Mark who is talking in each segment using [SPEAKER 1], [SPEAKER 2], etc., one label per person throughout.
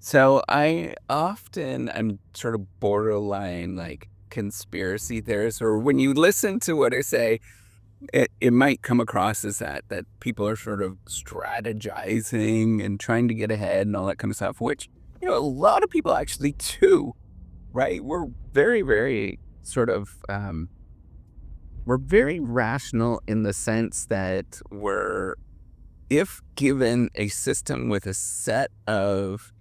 [SPEAKER 1] So I often am sort of borderline like conspiracy theorist, or when you listen to what I say, it might come across as that people are sort of strategizing and trying to get ahead and all that kind of stuff, which, a lot of people actually do, right? We're very, very sort of we're very rational in the sense that if given a system with a set of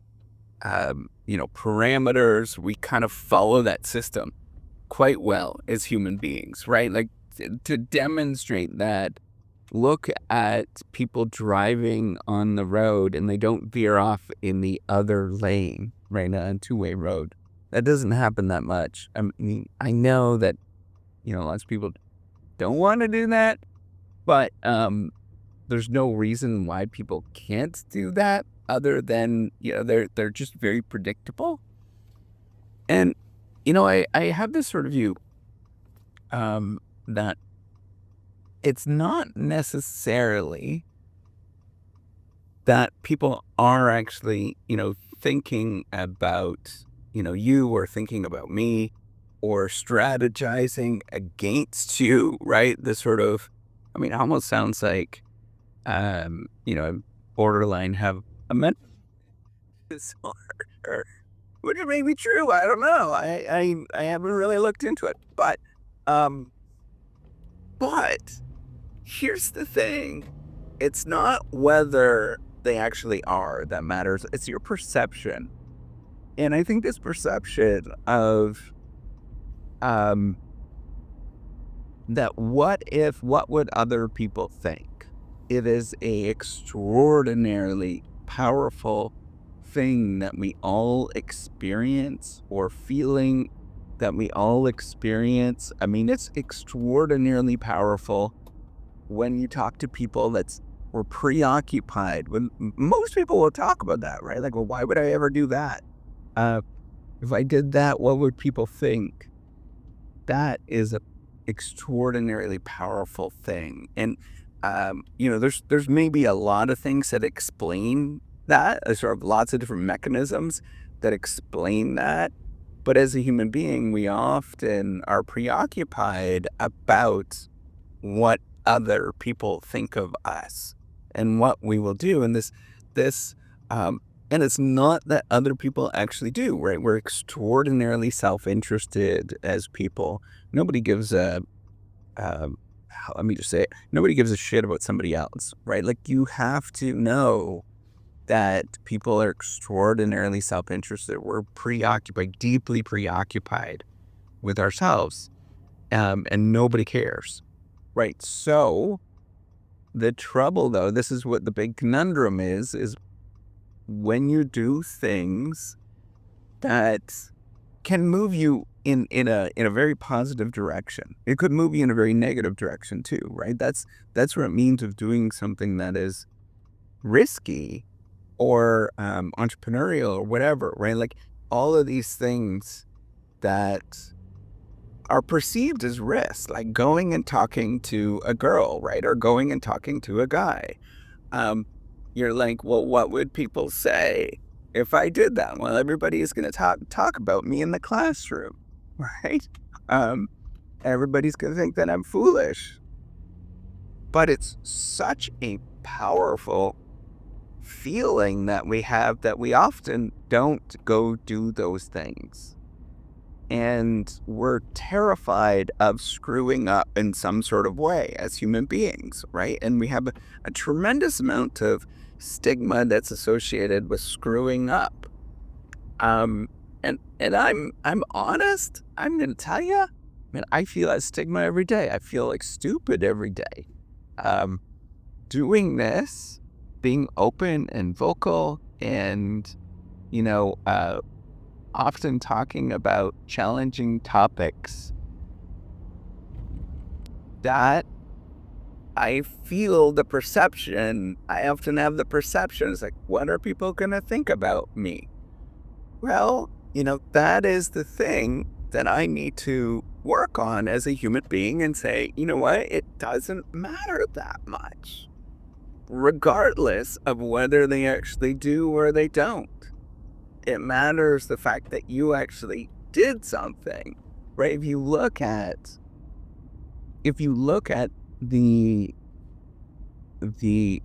[SPEAKER 1] parameters, we kind of follow that system quite well as human beings, right? Like to demonstrate that, look at people driving on the road and they don't veer off in the other lane, right? On a two-way road. That doesn't happen that much. I mean, I know that, lots of people don't want to do that, but there's no reason why people can't do that other than, they're just very predictable. And, I have this sort of view that it's not necessarily that people are actually, thinking about, you or thinking about me or strategizing against you, right? The sort of, it almost sounds like, borderline have a mental disorder, which may be true. I don't know. I haven't really looked into it, um, but here's the thing: it's not whether they actually are that matters. It's your perception, and I think this perception of um that what would other people think? It is a extraordinarily powerful thing that we all experience, or feeling that we all experience. I mean, it's extraordinarily powerful when you talk to people were preoccupied. When most people will talk about that, right? Like, well, why would I ever do that? Uh, if I did that, what would people think? That is a extraordinarily powerful thing. And, there's maybe a lot of things that explain that, sort of lots of different mechanisms that explain that. But as a human being, we often are preoccupied about what other people think of us and what we will do. And and it's not that other people actually do, right? We're extraordinarily self-interested as people. Nobody gives um, let me just say it, nobody gives a shit about somebody else, right? Like, you have to know that people are extraordinarily self-interested. We're preoccupied, deeply preoccupied with ourselves, and nobody cares, right? So the trouble, though, this is what the big conundrum is when you do things that can move you in a very positive direction. It could move you in a very negative direction too, right? That's what it means of doing something that is risky or entrepreneurial or whatever, right? Like, all of these things that are perceived as risks, like going and talking to a girl, right? Or going and talking to a guy. Um, you're like, well, what would people say if I did that? Well, everybody is going to talk about me in the classroom, right? Um, everybody's going to think that I'm foolish. But it's such a powerful feeling that we have that we often don't go do those things. And we're terrified of screwing up in some sort of way as human beings, right? And we have a tremendous amount of stigma that's associated with screwing up. And I'm honest. I'm gonna tell you, man, I feel that stigma every day. I feel like stupid every day. Um, Doing this, being open and vocal, and you know, uh, often talking about challenging topics, that I feel the perception. I often have the perception, it's like, what are people going to think about me? Well, that is the thing that I need to work on as a human being and say, you know what? It doesn't matter that much, regardless of whether they actually do or they don't. It matters the fact that you actually did something, right? If you look at the the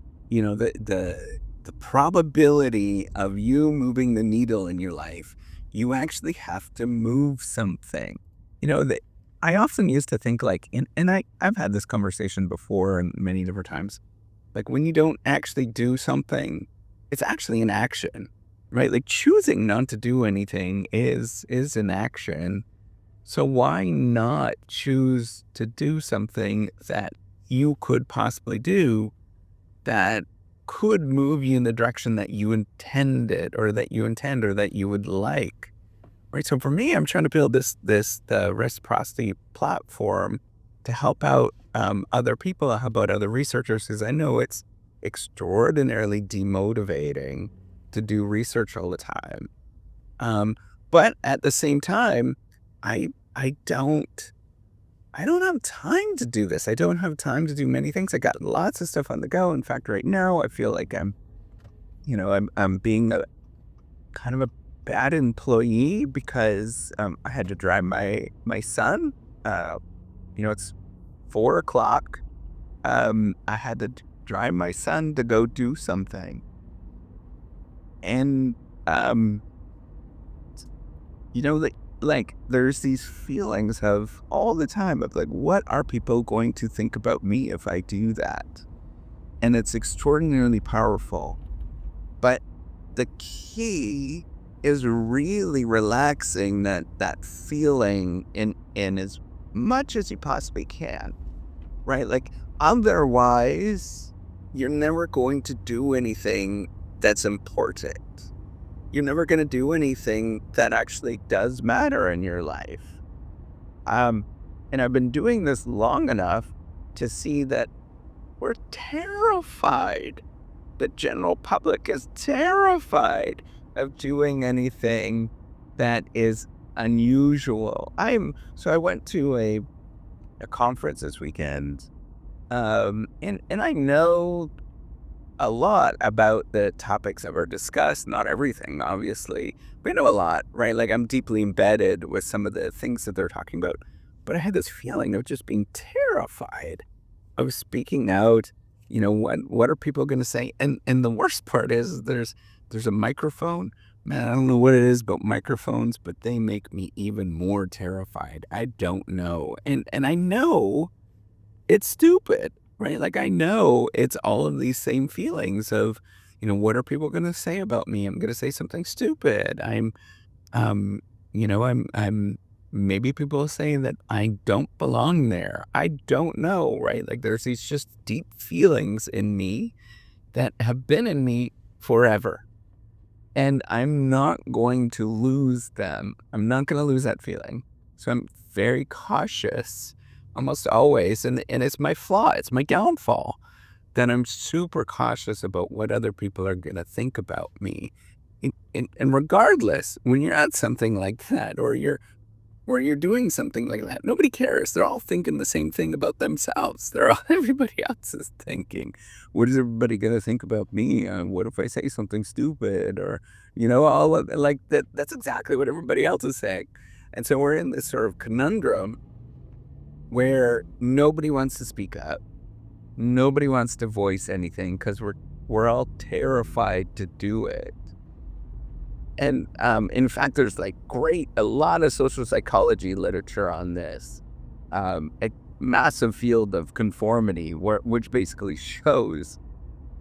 [SPEAKER 1] the probability of you moving the needle in your life, you actually have to move something. That I often used to think like, and I've had this conversation before and many different times. Like when you don't actually do something, it's actually an action, right? Like choosing not to do anything is an action. So why not choose to do something that you could possibly do that could move you in the direction that you intended or that you intend or that you would like, right? So for me, I'm trying to build the reciprocity platform to help out other people, help out other researchers, because I know it's extraordinarily demotivating to do research all the time. But at the same time, I I don't I don't have time to do this. I don't have time to do many things. I got lots of stuff on the go. In fact, right now I feel like I'm being a kind of a bad employee because I had to drive my son. Uh, it's 4 o'clock. I had to drive my son to go do something, and um, like there's these feelings of all the time of like, what are people going to think about me if I do that? And it's extraordinarily powerful. But the key is really relaxing that feeling in as much as you possibly can, right? Like otherwise, you're never going to do anything that's important. You're never going to do anything that actually does matter in your life. And I've been doing this long enough to see that we're terrified. The general public is terrified of doing anything that is unusual. So I went to a conference this weekend, and I know a lot about the topics that were discussed. Not everything, obviously. We know a lot, right? Like I'm deeply embedded with some of the things that they're talking about. But I had this feeling of just being terrified of speaking out. What are people going to say? And the worst part is there's a microphone. Man, I don't know what it is about microphones, but they make me even more terrified. I don't know. And I know it's stupid, right? Like I know it's all of these same feelings of, what are people going to say about me? I'm going to say something stupid. Um, I'm maybe people are saying that I don't belong there. I don't know, right? Like there's these just deep feelings in me that have been in me forever. And I'm not going to lose them. I'm not going to lose that feeling. So I'm very cautious almost always. And it's my flaw. It's my downfall that I'm super cautious about what other people are going to think about me. And regardless, when you're at something like that, or you're doing something like that, nobody cares. They're all thinking the same thing about themselves. Everybody else is thinking, what is everybody going to think about me? What if I say something stupid? Or, all of, like that. That's exactly what everybody else is saying. And so we're in this sort of conundrum where nobody wants to speak up. Nobody wants to voice anything because we're all terrified to do it. And in fact, there's like a lot of social psychology literature on this, a massive field of conformity, which basically shows,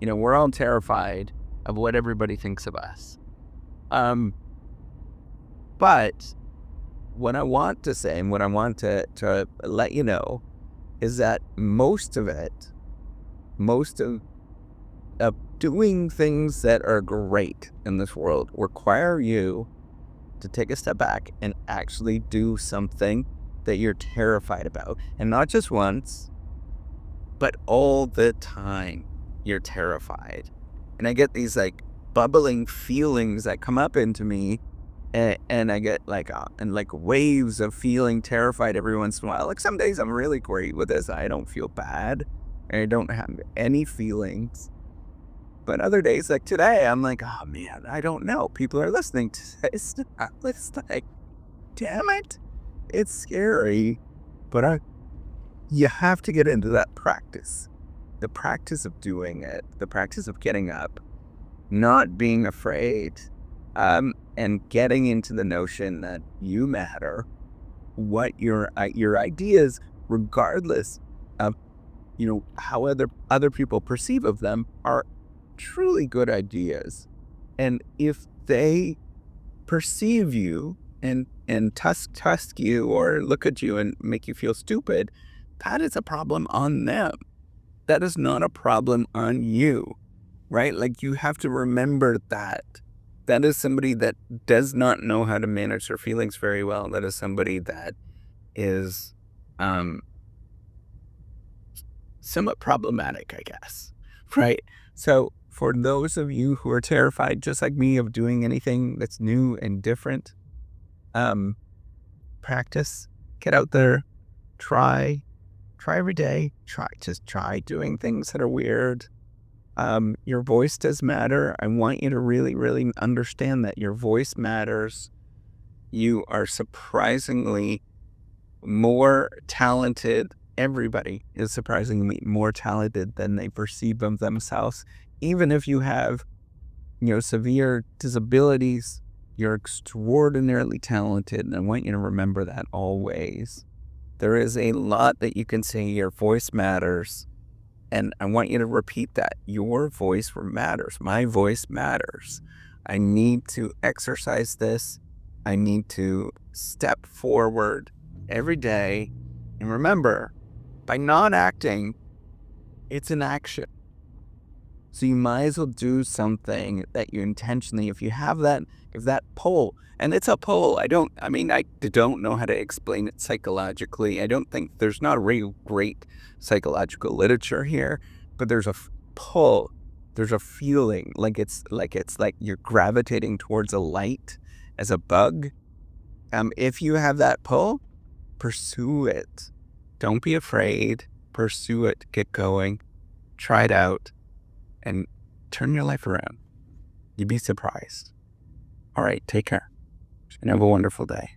[SPEAKER 1] we're all terrified of what everybody thinks of us. But what I want to say and what I want to let you know is that most of doing things that are great in this world require you to take a step back and actually do something that you're terrified about. And not just once, but all the time you're terrified. And I get these like bubbling feelings that come up into me, and I get like waves of feeling terrified every once in a while. Like some days I'm really great with this. I don't feel bad. I don't have any feelings. But other days, like today, I'm like, oh man, I don't know. People are listening to this. It's like, damn it. It's scary. But you have to get into that practice. The practice of doing it, the practice of getting up, not being afraid, and getting into the notion that you matter, what your ideas, regardless of how other people perceive of them, are truly good ideas. And if they perceive you and tusk you or look at you and make you feel stupid, that is a problem on them. That is not a problem on you, right? Like, you have to remember that. That is somebody that does not know how to manage their feelings very well. That is somebody that is somewhat problematic, I guess, right? So for those of you who are terrified, just like me, of doing anything that's new and different, practice, get out there, try every day, just try doing things that are weird. Your voice does matter. I want you to really, really understand that your voice matters. You are surprisingly more talented. Everybody is surprisingly more talented than they perceive of themselves. Even if you have, severe disabilities, you're extraordinarily talented. And I want you to remember that always. There is a lot that you can say. Your voice matters. And I want you to repeat that. Your voice matters. My voice matters. I need to exercise this. I need to step forward every day. And remember, by not acting, it's an action. So you might as well do something that you intentionally, if that pull, and it's a pull. I don't know how to explain it psychologically. I don't think there's not a real great psychological literature here, but there's a pull. There's a feeling like it's like you're gravitating towards a light as a bug. If you have that pull, pursue it. Don't be afraid. Pursue it. Get going. Try it out. And turn your life around. You'd be surprised. All right, take care and have a wonderful day.